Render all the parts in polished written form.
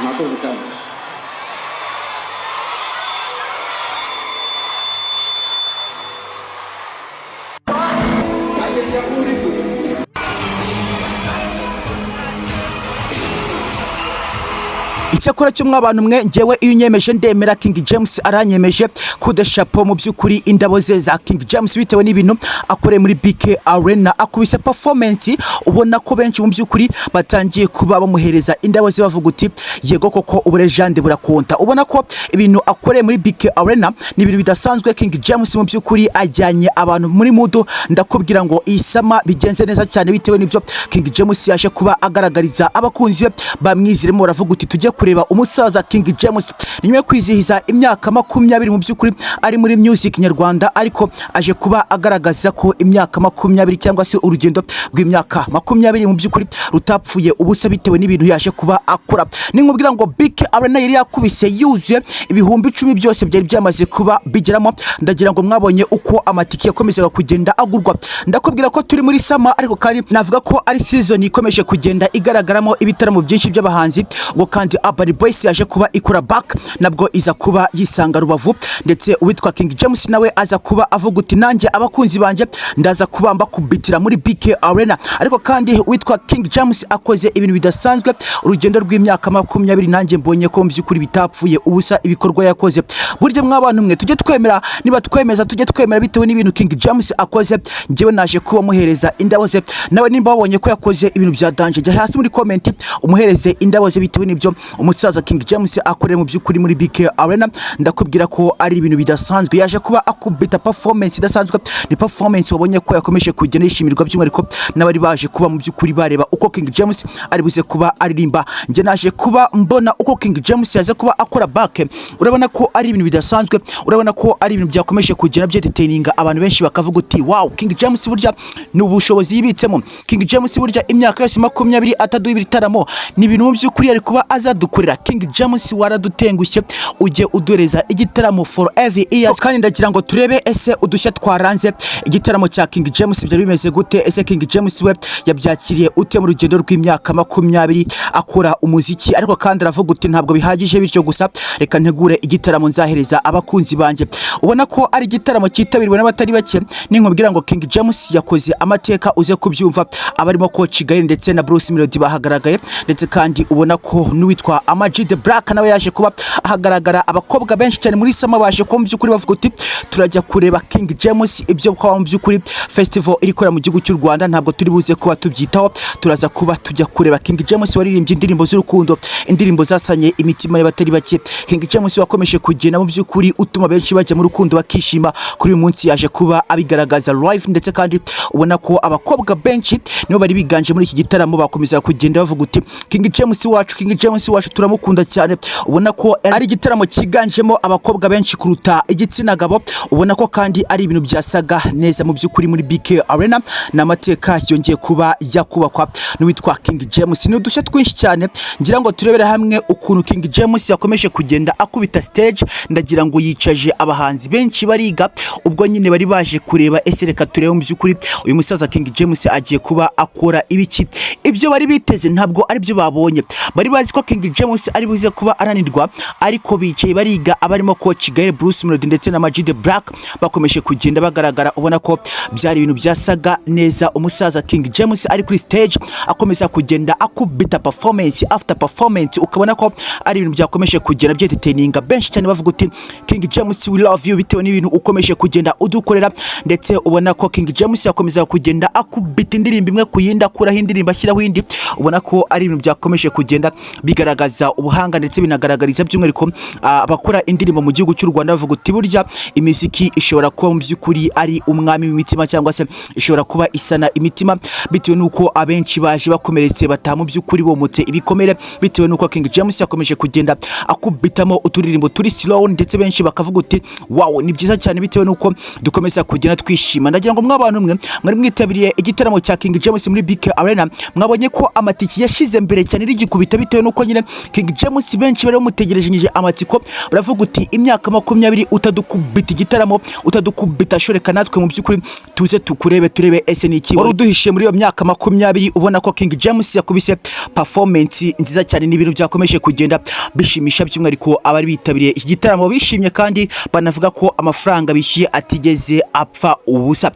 Akoze kandi icyakora cyo mw'abantu mwe ngewe iyo unyemeje ndemera King James aranyemeje kudeshapo mu byukuri indabo ze za King James bitewe n'ibintu akoreye muri BK Arena akubise performance ubona ko benshi mu byukuri batangiye kuba bamuhereza indabo ze bavuga uti yego koko uburejande burakonta ubona ko ibintu akoreye muri BK Arena ni ibintu bidasanzwe King James mu byukuri ajyanye abantu muri mudo ndakubwira ngo isama bigenze neza cyane bitewe n'ibyo King James yaje kuba agaragariza abakunzi bamwiziremo baravuga uti tujye kureba umusaza King James nyuma kwizihiza imyaka 20 mu byukuri ari muri music nyarwanda ariko aje kuba agaragaza ko imyaka 20 cyangwa se urugendo rw'imyaka 20 mu byukuri rutapfuye ubusa bitewe n'ibintu yaje kuba akora ninkubwira ngo BK Arena yari yakubise yuzuye ibihumbi 10 byose byari byamaze kuba bigeramo ndagira ngo mwabonye uko amatike yakomezaga kugenda agurwa ndakubwira ko turi muri sama ariko kandi navuga ko ari season ikomeje kugenda igaragaramo ibitaramo byinshi by'abahanzi ngo kandi Urban Boys yaje kuba ikora back nabwo iza kuba yisanga Rubavu ndetse uwitwa King James nawe aza kuba avuga uti nanjye abakunzi banje ndaza kubamba kubitira muri BK Arena ariko kandi uwitwa King James akoze ibintu bidasanzwe urugendo rw'imyaka 20 nanjye mbonye ko mbyukuri bitapfuye ubusa ibikorwa yakoze buryo mw'abantu mwe tujye twemera niba twemeza tujye twemera bitewe n'ibintu King James akoze ngewe naje kuba muhereza indabo ze nawe nimba wabonye ko yakoze ibintu bya danger jya hasi muri comment umuhereze indabo ze bitewe n'ibyo umusaza King James akoreye mu byukuri muri BK Arena ndakubwira ko ari ibintu bidasanzwe yaje kuba akubita performance idasanzwe ni performance wabonye ko yakomeje kugenda yishimirwa by'umwihariko n'abari baje kuba mu byukuri bareba uko King James ari buze kuba aririmba nge naje kuba mbona uko King James yaje kuba akora back urabona ko ari ibintu bidasanzwe urabona ko ari ibintu byakomeje kugenda byetetaininga abantu benshi bakavuga uti wow King James burya ni ubushobozi yibitsemo King James burya imyaka yose 20 ataduha ibitaramo ni ibintu mu byukuri ari kuba azadukorera King James waradutengushye ujye udoreza igitaramo for every year kandi ndagira ngo turebe ese udushya twaranze igitaramo cya King James byari bimeze gute ese King James we yabyakiriye ute mu rugendo rw'imyaka 20 akora umuziki ariko kandi aravuga uti ntabwo bihagije bityo gusa reka ntegure igitaramo nzahereza abakunzi banje ubona ko ari igitaramo cyitabirwa n'abatari bake ninkubwira ngo King James yakoze amateka uze kubyumva abarimo Coach GAEL ndetse na Bruce Melody bahagaragaye ndetse kandi ubona ko n'uwitwa Amag the Black nawe yaje kuba ahagaragara abakobwa benshi cyane muri sama baje ko mu byukuri bavuga uti turajya kureba King James ibyo kwa mu byukuri festival irikora mu gihugu cy'u Rwanda ntabwo turi buze kuba tubyitaho turaza kuba tujya kureba King James waririmbye indirimbo z'urukundo indirimbo zasanye imitima y'abatari bake King James wakomeje kugenda mu byukuri utuma benshi bajya mu rukundo bakishima kuri uyu munsi yaje kuba abigaragaza live ndetse kandi ubona ko abakobwa benshi nibo bari biganje muri iki gitaramo bakomeza kugenda bavuga uti King James wacu turamukunda cyane ubona ko ari igitaramo kiganjemo abakobwa benshi kuruta igitsina gabo ubona ko kandi ari ibintu byasaga neza mu byukuri muri BK Arena n'amateka yongeye kuba yakubakwa n'uwitwa King James ni udushya twinshi cyane ngira ngo turebere hamwe ukuntu King James yakomeje kugenda akubita stage ndagira ngo yicaje abahanzi benshi bariga ubwo nyine bari baje kureba ese reka turebe mu byukuri uyu musaza King James agiye kuba akora ibiki ibyo bari biteze ntabwo ari byo babonye bari bazi ko King James ari buze kuba aranirwa ariko bicaye bariga abarimo Coach GAEL Bruce Melody ndetse na Amag the Black bakomeje kugenda bagaragara ubona ko byari ibintu byasaga neza umusaza King James ari kuri stage akomeza kugenda akubita performance after performance ukabona ko ari ibintu byakomeje kugenda byetetaininga benshi cyane bavuga uti King James we love you bitewe n'ibintu ukomeje kugenda udukorera ndetse ubona ko King James yakomeza kugenda akubita indirimbo imwe kuyinda kuraho indirimbo ashyiraho indi ubona ko ari ibintu byakomeje kugenda bigaragaza ubuhanga ndetse binagaragariza by'umwihariko abakora indirimbo mu gihugu cy'u Rwanda bavuga uti burya imiziki ishobora kuba mu byukuri ari umwami w'imitima cyangwa se ishobora kuba isana imitima bitewe nuko abenshi baje bakomeretse batamu byukuri bomotse ibikomere bitewe nuko King James yakomeje kugenda akubitamo uturirimbo turi slow ndetse benshi bakavuga uti wow ni byiza cyane bitewe nuko dukomeza kugenda twishima. Ndagira ngo mwabantu mwe mwari mwitabiriye igitaramo cya King James muri BK Arena, mwabonye ko amatiki yashize mbere cyane rigikubita bitewe nuko nyine King James benshi bari bamutegereje amatsiko, baravuga uti imyaka 20 utadukubita igitaramo, utadukubita shoreka natwe mu byukuri tuze tukurebe turebe ese niki wari uduhishe muri iyo myaka 20. Ubona ko King James yakubise performance nziza cyane, n'ibintu byakomeje kugenda bishimisha by'umwihariko abari bitabiriye iki gitaramo bishimye kandi banavuga ko amafaranga bishyuye atigeze apfa ubusa.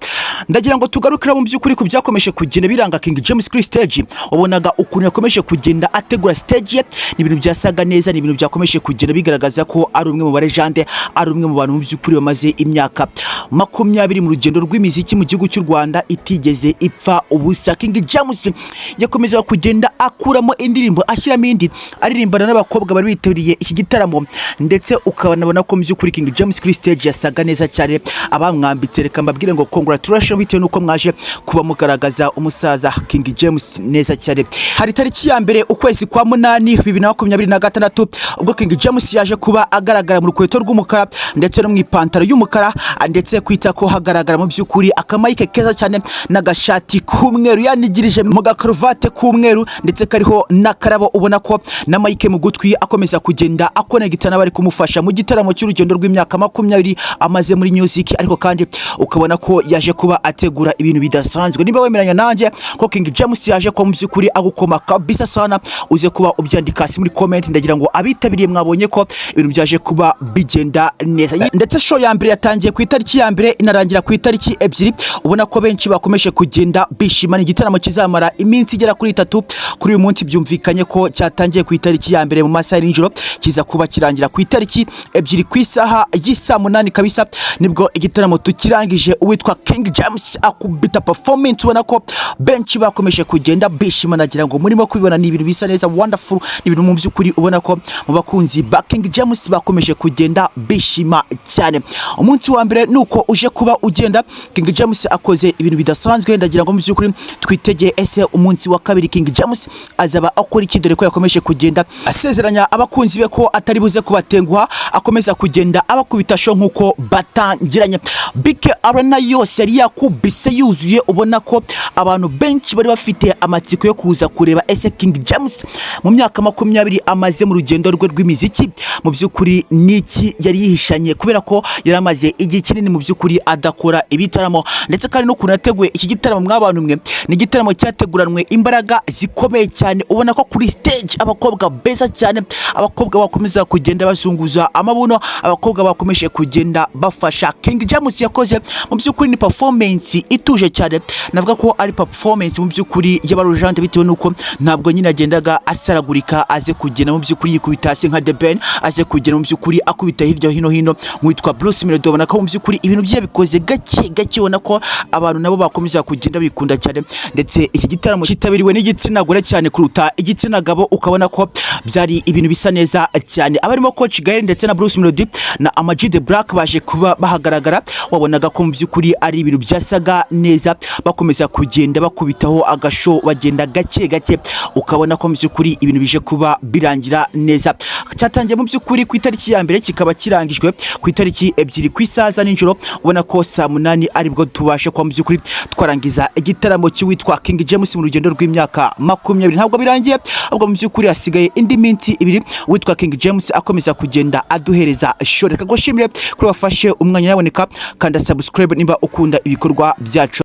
Ndagira ngo tugarukira mu byukuri ku byakomeje kugenda biranga King James kuri stage. Ubonaga ukuntu yakomeje kugenda ategura stage ye, n'ibintu byasaga neza, n'ibintu byakomeje kugenda bigaragaza ko ari umwe mu barejande, ari umwe mu bantu mu byukuri bamaze imyaka 20 mu rugendo rw'imiziki mu gihugu cy'u Rwanda itigeze ipfa ubusa. King James yakomeza kugenda akuramo indirimbo, ashyiramo indi, aririmbana n'abakobwa bari bitabiriye iki gitaramo, ndetse ukabona ko mu byukuri King James kuri stage yasaga neza cyane. Abamwambitse reka mbabwire ngo congratulations bitewe nuko mwaje kuba mugaragaza umusaza King James neza cyane. Hari tariki ya mbere ukwezi kwa 8 2026 ubwo King James yaje kuba agaragara mu rukweto rw'umukara ndetse no mu ipantaro y'umukara, ndetse kwita ko hagaragara mu byukuri akamayike keza cyane n'agashati k'umweru yanigirije mu gakaruvate k'umweru, ndetse kariho nakarabo. Ubona ko na mayike mu gutwi akomeza kugenda akonegitana bari kumufasha mu gitaramo cy'urugendo rw'imyaka 20 amaze muri music, ariko kandi ukabona ko yaje kuba ategura ibintu bidasanzwe. Niba wemeranya nanjye ko King James yaje ko mu byukuri agukoma kabisa sana, uze kuba ubyandika hasi muri comment. Ndagira ngo abitabiriye mwabonye ko ibintu byaje kuba bigenda neza, ndetse show ya mbere yatangiye ku itariki ya mbere inarangira ku itariki 2. Ubona ko benshi bakomeje kugenda bishimana. Igitaramo kizamara iminsi igera kuri 3. Kuri uyu munsi byumvikanye ko cyatangiye ku itariki ya mbere mu masaha y'ijoro, kiza kuba kirangira ku itariki 2 ku isaha y'isa 8 kabisa, nibwo igitaramo tukirangije. Uwitwa King James akubita performance, ubona ko benshi bakomeje kugenda bishima. Nagira ngo murimo kubibona ni ibintu bisa neza, wonderful, ni ibintu mu byukuri ubona ko mu bakunzi ba King James bakomeje kugenda bishima cyane. Umunsi wa mbere nuko uje kuba ugenda, King James akoze ibintu bidasanzwe. Ndagira ngo mu byukuri twitegeye ese umunsi wa kabiri King James azaba akora iki, dore ko yakomeje kugenda asezeranya abakunzi be ko atari buze kubatenguha, akomeza kugenda abakubita show nkuko batangiranye. BK Arena yose yari yakubise yuzuye, ubona ko abantu benshi bari bafite amatsiko yo kuza kureba ese King James mu myaka 20 amaze mu rugendo rwe rw'imiziki mu byukuri niki yari yihishanye, kubera ko yari amaze igihe kinini mu byukuri adakora ibitaramo. Ndetse kandi no kunateguye iki gitaramo mwabantu mwe, ni igitaramo cyateguranwe imbaraga zikomeye cyane. Ubona ko kuri stage abakobwa beza cyane, abakobwa bakomeza kugenda bazunguza amabuno, abakobwa bakomeje kugenda bafasha. King James yakoze mu byukuri ni performance ituje cyane, navuga ko ari performance mu byukuri y'abarujante, bitewe nuko ntabwo nyine agendaga asaragurika aze kugenda mu byukuri yikubita hasi nka The Ben, aze kugenda mu byukuri akubita hirya hino nk'uwitwa Bruce Melody. Ubona ko mu byukuri ibintu bye bikoze gake, ubona ko abantu nabo bakomeza kugenda bikunda cyane. Ndetse iki gitaramo kitabiriwe n'igitsina gore cyane kuruta igitsina gabo, ukabona ko byari ibintu bisa neza cyane. Abarimo Coach GAEL ndetse na Bruce Melody na Ama-G The Black baje kuba bahagaragara, wabonaga ko mu byukuri ari ibintu byasaga neza, bakomeza kugenda bakubitaho agasho bagenda gake, ukabona ko mu byukuri ibintu bije kuba birangira neza. Cyatangiye mu byukuri ku itariki ya mbere, kikaba kirangijwe ku itariki 2 ku isaza n'ijoro. Ubona ko saa 8 aribwo tubashe kwa mu byukuri twarangiza igitaramo cy'uwitwa King James mu rugendo rw'imyaka 20. Ntabwo birangiye, ahubwo mu byukuri hasigaye indi minsi 2 uwitwa King James akomeza kugenda aduhereza show. Reka gushimire kuri wafashe umwanya yaboneka, kanda subscribe nimba ukunda ibikorwa byacu.